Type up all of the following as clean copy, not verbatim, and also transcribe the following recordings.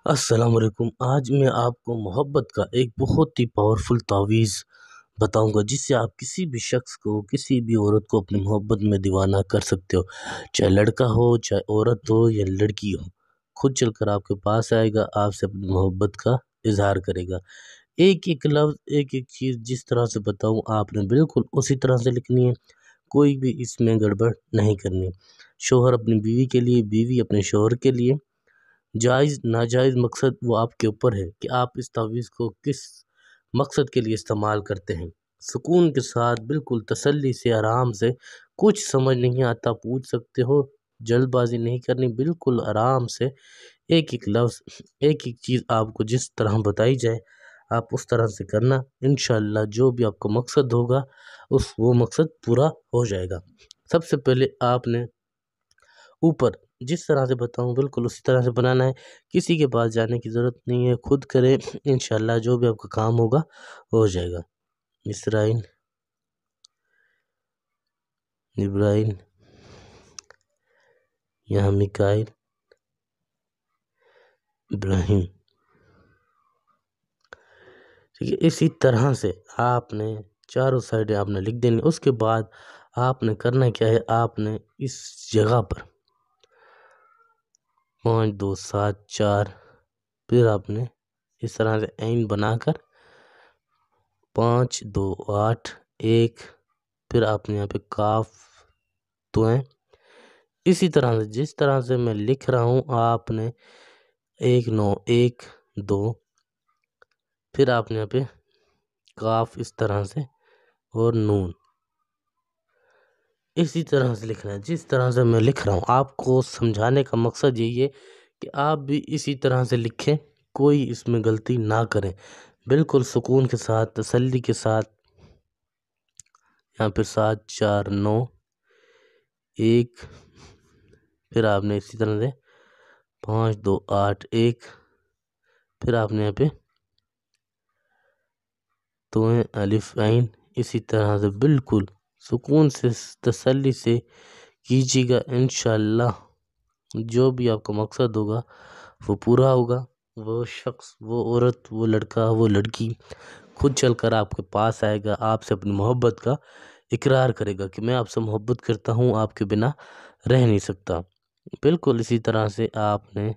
السلام علیکم۔ آج میں آپ کو محبت کا ایک بہت ہی پاورفل تعویذ بتاؤں گا جس سے آپ کسی بھی شخص کو، کسی بھی عورت کو اپنی محبت میں دیوانہ کر سکتے ہو، چاہے لڑکا ہو، چاہے عورت ہو یا لڑکی ہو۔ خود چل کر آپ کے پاس آئے گا، آپ سے اپنی محبت کا اظہار کرے گا۔ ایک ایک لفظ، ایک ایک چیز جس طرح سے بتاؤں آپ نے بالکل اسی طرح سے لکھنی ہے، کوئی بھی اس میں گڑبڑ نہیں کرنی۔ شوہر اپنی بیوی کے لیے، بیوی اپنے شوہر کے لیے، جائز ناجائز مقصد وہ آپ کے اوپر ہے کہ آپ اس تعویذ کو کس مقصد کے لیے استعمال کرتے ہیں۔ سکون کے ساتھ، بالکل تسلی سے، آرام سے، کچھ سمجھ نہیں آتا پوچھ سکتے ہو، جلد بازی نہیں کرنی، بالکل آرام سے ایک ایک لفظ، ایک ایک چیز آپ کو جس طرح بتائی جائے آپ اس طرح سے کرنا۔ انشاءاللہ جو بھی آپ کا مقصد ہوگا وہ مقصد پورا ہو جائے گا۔ سب سے پہلے آپ نے اوپر جس طرح سے بتاؤں بالکل اسی طرح سے بنانا ہے، کسی کے پاس جانے کی ضرورت نہیں ہے، خود کریں، انشاءاللہ جو بھی آپ کا کام ہوگا ہو جائے گا۔ اسرائیل، ابراہیم، یہاں میکائیل، ابراہیم، ٹھیک ہے۔ اسی طرح سے آپ نے چاروں سائڈیں آپ نے لکھ دینی۔ اس کے بعد آپ نے کرنا کیا ہے، آپ نے اس جگہ پر 5 2 7 4، پھر آپ نے اس طرح سے عین بنا کر 5 2 8 1، پھر آپ نے یہاں پہ کاف تویں، اسی طرح سے جس طرح سے میں لکھ رہا ہوں آپ نے 1 9 1 2، پھر آپ نے یہاں پہ کاف اس طرح سے اور نون اسی طرح سے لکھنا ہے جس طرح سے میں لکھ رہا ہوں۔ آپ کو سمجھانے کا مقصد یہی ہے کہ آپ بھی اسی طرح سے لکھیں، کوئی اس میں غلطی نہ کریں، بالکل سکون کے ساتھ، تسلی کے ساتھ۔ یہاں پہ 7 4 9 1، پھر آپ نے اسی طرح سے 5 2 8 1، پھر آپ نے یہاں پہ تویں الف عین، اسی طرح سے بالکل سکون سے، تسلی سے کیجیے گا۔ انشاءاللہ جو بھی آپ کا مقصد ہوگا وہ پورا ہوگا۔ وہ شخص، وہ عورت، وہ لڑکا، وہ لڑکی خود چل کر آپ کے پاس آئے گا، آپ سے اپنی محبت کا اقرار کرے گا کہ میں آپ سے محبت کرتا ہوں، آپ کے بنا رہ نہیں سکتا۔ بالکل اسی طرح سے آپ نے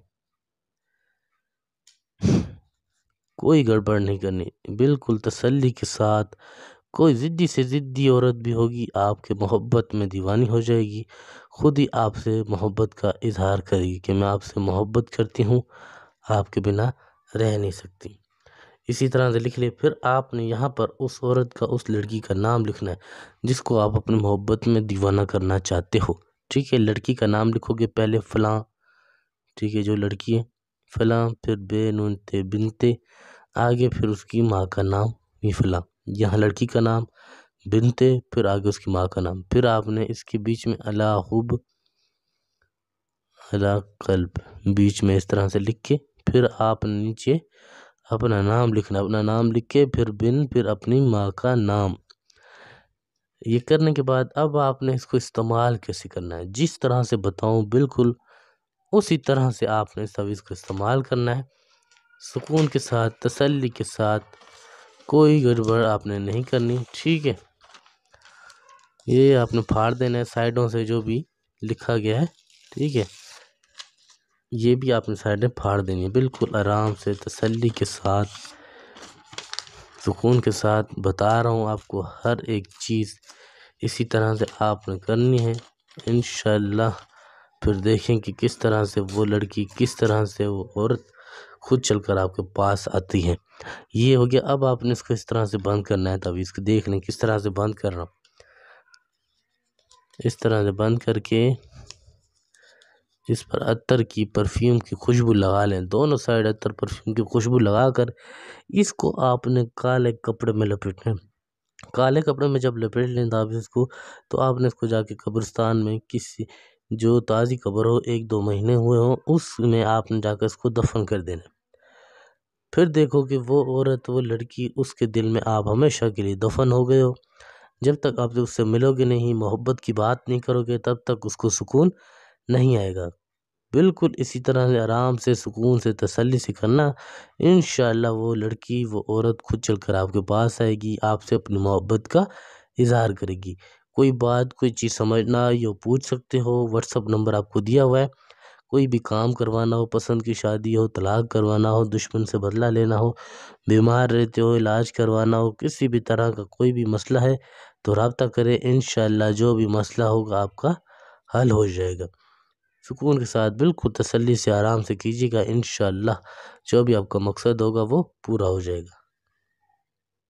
کوئی گڑبڑ نہیں کرنی، بالکل تسلی کے ساتھ۔ کوئی ضدی سے ضدی عورت بھی ہوگی آپ کے محبت میں دیوانی ہو جائے گی، خود ہی آپ سے محبت کا اظہار کرے گی کہ میں آپ سے محبت کرتی ہوں، آپ کے بنا رہ نہیں سکتی۔ اسی طرح سے لکھ لے۔ پھر آپ نے یہاں پر اس عورت کا، اس لڑکی کا نام لکھنا ہے جس کو آپ اپنی محبت میں دیوانہ کرنا چاہتے ہو، ٹھیک ہے۔ لڑکی کا نام لکھو گے پہلے فلاں، ٹھیک ہے، جو لڑکی ہے فلاں، پھر بے نون تے بنتے، آگے پھر اس کی ماں کا نام بھی فلاں، یہاں لڑکی کا نام بنتے، پھر آگے اس کی ماں کا نام، پھر آپ نے اس کے بیچ میں الا حب الا قلب بیچ میں اس طرح سے لکھ کے، پھر آپ نے نیچے اپنا نام لکھنا، اپنا نام لکھ کے پھر بن، پھر اپنی ماں کا نام۔ یہ کرنے کے بعد اب آپ نے اس کو استعمال کیسے کرنا ہے، جس طرح سے بتاؤں بالکل اسی طرح سے آپ نے اس تعویذ کو استعمال کرنا ہے، سکون کے ساتھ، تسلی کے ساتھ، کوئی گڑبڑ آپ نے نہیں کرنی، ٹھیک ہے۔ یہ آپ نے پھاڑ دینا ہے سائڈوں سے جو بھی لکھا گیا ہے، ٹھیک ہے، یہ بھی آپ نے سائڈیں پھاڑ دینی ہے، بالکل آرام سے، تسلی کے ساتھ، سکون کے ساتھ بتا رہا ہوں آپ کو ہر ایک چیز اسی طرح سے آپ نے کرنی ہے۔ انشاءاللہ پھر دیکھیں کہ کس طرح سے وہ لڑکی، کس طرح سے وہ عورت خود چل کر آپ کے پاس آتی ہے۔ یہ ہو گیا۔ اب آپ نے اس کو اس طرح سے بند کرنا ہے تعویذ کو، دیکھ لیں کس طرح سے بند کر رہا ہوں، اس طرح سے بند کر کے اس پر عطر کی، پرفیوم کی خوشبو لگا لیں، دونوں سائڈ عطر پرفیوم کی خوشبو لگا کر اس کو آپ نے کالے کپڑے میں لپیٹنا ہے۔ کالے کپڑے میں جب لپیٹ لیں تعویذ کو، تو آپ نے اس کو جا کے قبرستان میں، کسی جو تازی قبر ہو، 1 2 مہینے ہوئے ہوں، اس میں آپ نے جا کر اس کو دفن کر دینا۔ پھر دیکھو کہ وہ عورت، وہ لڑکی، اس کے دل میں آپ ہمیشہ کے لیے دفن ہو گئے ہو۔ جب تک آپ اس سے ملو گے نہیں، محبت کی بات نہیں کرو گے، تب تک اس کو سکون نہیں آئے گا۔ بالکل اسی طرح سے آرام سے سکون سے تسلی سے کرنا، انشاءاللہ وہ لڑکی وہ عورت خود چل کر آپ کے پاس آئے گی، آپ سے اپنی محبت کا اظہار کرے گی۔ کوئی بات کوئی چیز سمجھنا یہ پوچھ سکتے ہو، واٹس اپ نمبر آپ کو دیا ہوا ہے۔ کوئی بھی کام کروانا ہو، پسند کی شادی ہو، طلاق کروانا ہو، دشمن سے بدلہ لینا ہو، بیمار رہتے ہو علاج کروانا ہو، کسی بھی طرح کا کوئی بھی مسئلہ ہے تو رابطہ کریں، انشاءاللہ جو بھی مسئلہ ہوگا آپ کا حل ہو جائے گا۔ سکون کے ساتھ بالکل تسلی سے آرام سے کیجیے گا، انشاءاللہ جو بھی آپ کا مقصد ہوگا وہ پورا ہو جائے گا۔